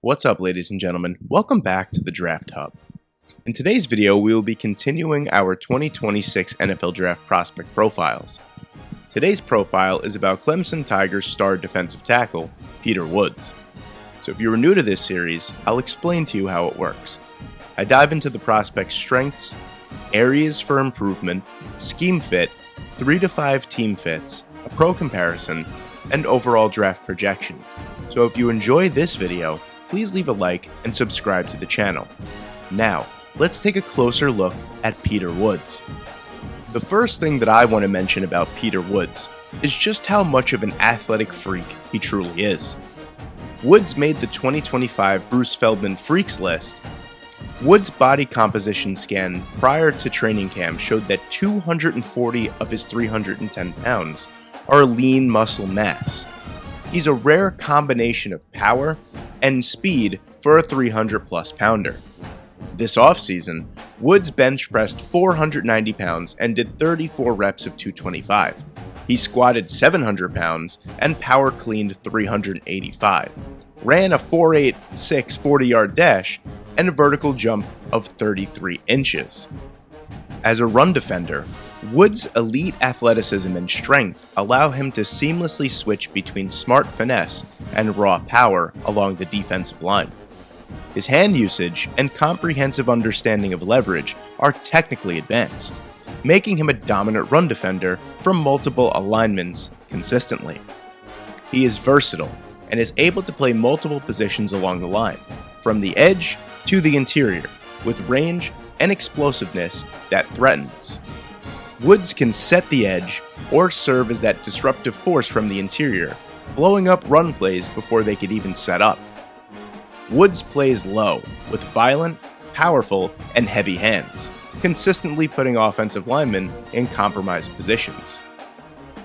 What's up, ladies and gentlemen? Welcome back to the Draft Hub. In today's video, we will be continuing our 2026 NFL Draft prospect profiles. Today's profile is about Clemson Tigers star defensive tackle, Peter Woods. So if you are new to this series, I'll explain to you how it works. I dive into the prospect's strengths, areas for improvement, scheme fit, 3 to 5 team fits, a pro comparison, and overall draft projection. So if you enjoy this video, please leave a like and subscribe to the channel. Now, let's take a closer look at Peter Woods. The first thing that I want to mention about Peter Woods is just how much of an athletic freak he truly is. Woods made the 2025 Bruce Feldman Freaks list. Woods' body composition scan prior to training camp showed that 240 of his 310 pounds are lean muscle mass. He's a rare combination of power and speed for a 300-plus pounder. This offseason, Woods bench pressed 490 pounds and did 34 reps of 225. He squatted 700 pounds and power cleaned 385, ran a 4.86 40-yard dash, and a vertical jump of 33 inches. As a run defender, Woods' elite athleticism and strength allow him to seamlessly switch between smart finesse and raw power along the defensive line. His hand usage and comprehensive understanding of leverage are technically advanced, making him a dominant run defender from multiple alignments consistently. He is versatile and is able to play multiple positions along the line, from the edge to the interior, with range and explosiveness that threatens. Woods can set the edge or serve as that disruptive force from the interior, blowing up run plays before they could even set up. Woods plays low, with violent, powerful, and heavy hands, consistently putting offensive linemen in compromised positions.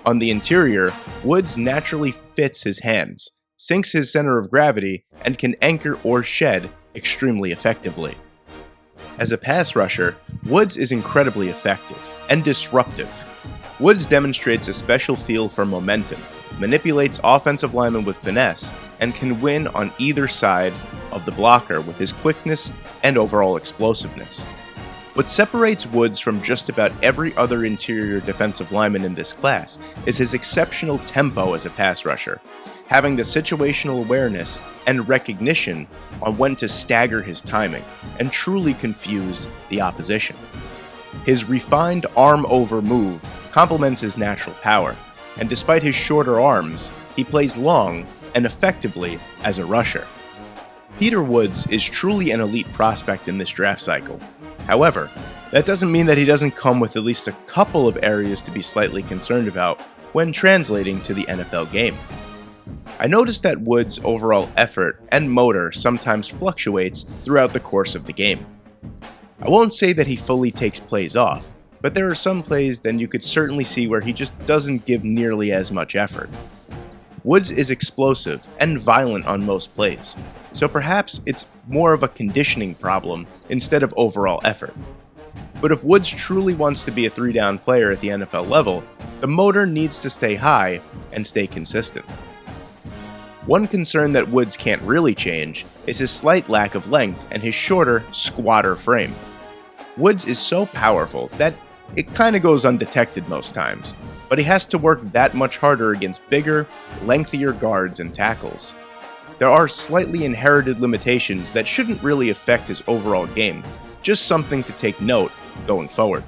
On the interior, Woods naturally fits his hands, sinks his center of gravity, and can anchor or shed extremely effectively. As a pass rusher, Woods is incredibly effective and disruptive. Woods demonstrates a special feel for momentum, manipulates offensive linemen with finesse, and can win on either side of the blocker with his quickness and overall explosiveness. What separates Woods from just about every other interior defensive lineman in this class is his exceptional tempo as a pass rusher, having the situational awareness and recognition on when to stagger his timing and truly confuse the opposition. His refined arm-over move complements his natural power, and despite his shorter arms, he plays long and effectively as a rusher. Peter Woods is truly an elite prospect in this draft cycle. However, that doesn't mean that he doesn't come with at least a couple of areas to be slightly concerned about when translating to the NFL game. I noticed that Woods' overall effort and motor sometimes fluctuates throughout the course of the game. I won't say that he fully takes plays off, but there are some plays that you could certainly see where he just doesn't give nearly as much effort. Woods is explosive and violent on most plays, so perhaps it's more of a conditioning problem instead of overall effort. But if Woods truly wants to be a 3-down player at the NFL level, the motor needs to stay high and stay consistent. One concern that Woods can't really change is his slight lack of length and his shorter, squatter frame. Woods is so powerful that it kinda goes undetected most times, but he has to work that much harder against bigger, lengthier guards and tackles. There are slightly inherited limitations that shouldn't really affect his overall game, just something to take note going forward.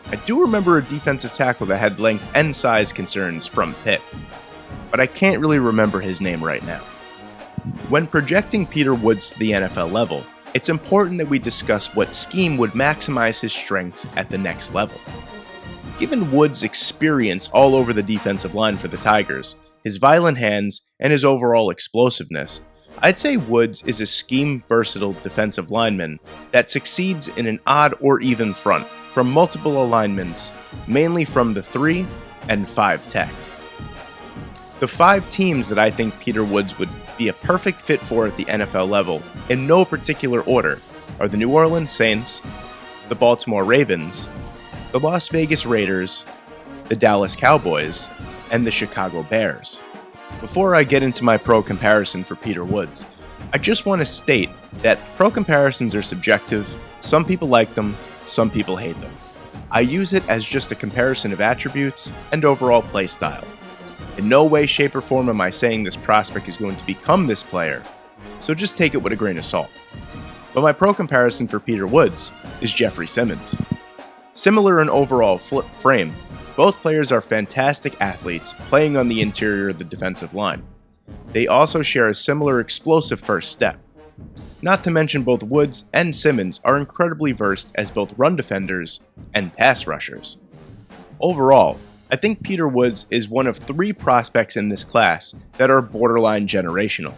I do remember a defensive tackle that had length and size concerns from Pitt, but I can't really remember his name right now. When projecting Peter Woods to the NFL level, it's important that we discuss what scheme would maximize his strengths at the next level. Given Woods' experience all over the defensive line for the Tigers, his violent hands, and his overall explosiveness, I'd say Woods is a scheme-versatile defensive lineman that succeeds in an odd or even front from multiple alignments, mainly from the 3 and 5 tech. The 5 teams that I think Peter Woods would be a perfect fit for at the NFL level, in no particular order, are the New Orleans Saints, the Baltimore Ravens, the Las Vegas Raiders, the Dallas Cowboys, and the Chicago Bears. Before I get into my pro comparison for Peter Woods, I just want to state that pro comparisons are subjective. Some people like them, some people hate them. I use it as just a comparison of attributes and overall play style. In no way, shape, or form am I saying this prospect is going to become this player, so just take it with a grain of salt. But my pro comparison for Peter Woods is Jeffrey Simmons. Similar in overall frame, both players are fantastic athletes playing on the interior of the defensive line. They also share a similar explosive first step. Not to mention both Woods and Simmons are incredibly versed as both run defenders and pass rushers. Overall, I think Peter Woods is one of 3 prospects in this class that are borderline generational.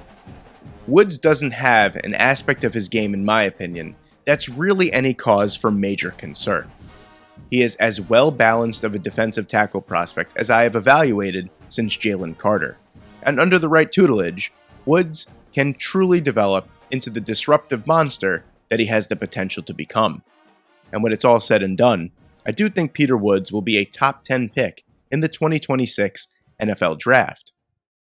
Woods doesn't have an aspect of his game, in my opinion, that's really any cause for major concern. He is as well balanced of a defensive tackle prospect as I have evaluated since Jalen Carter. And under the right tutelage, Woods can truly develop into the disruptive monster that he has the potential to become. And when it's all said and done, I do think Peter Woods will be a top 10 pick in the 2026 NFL Draft.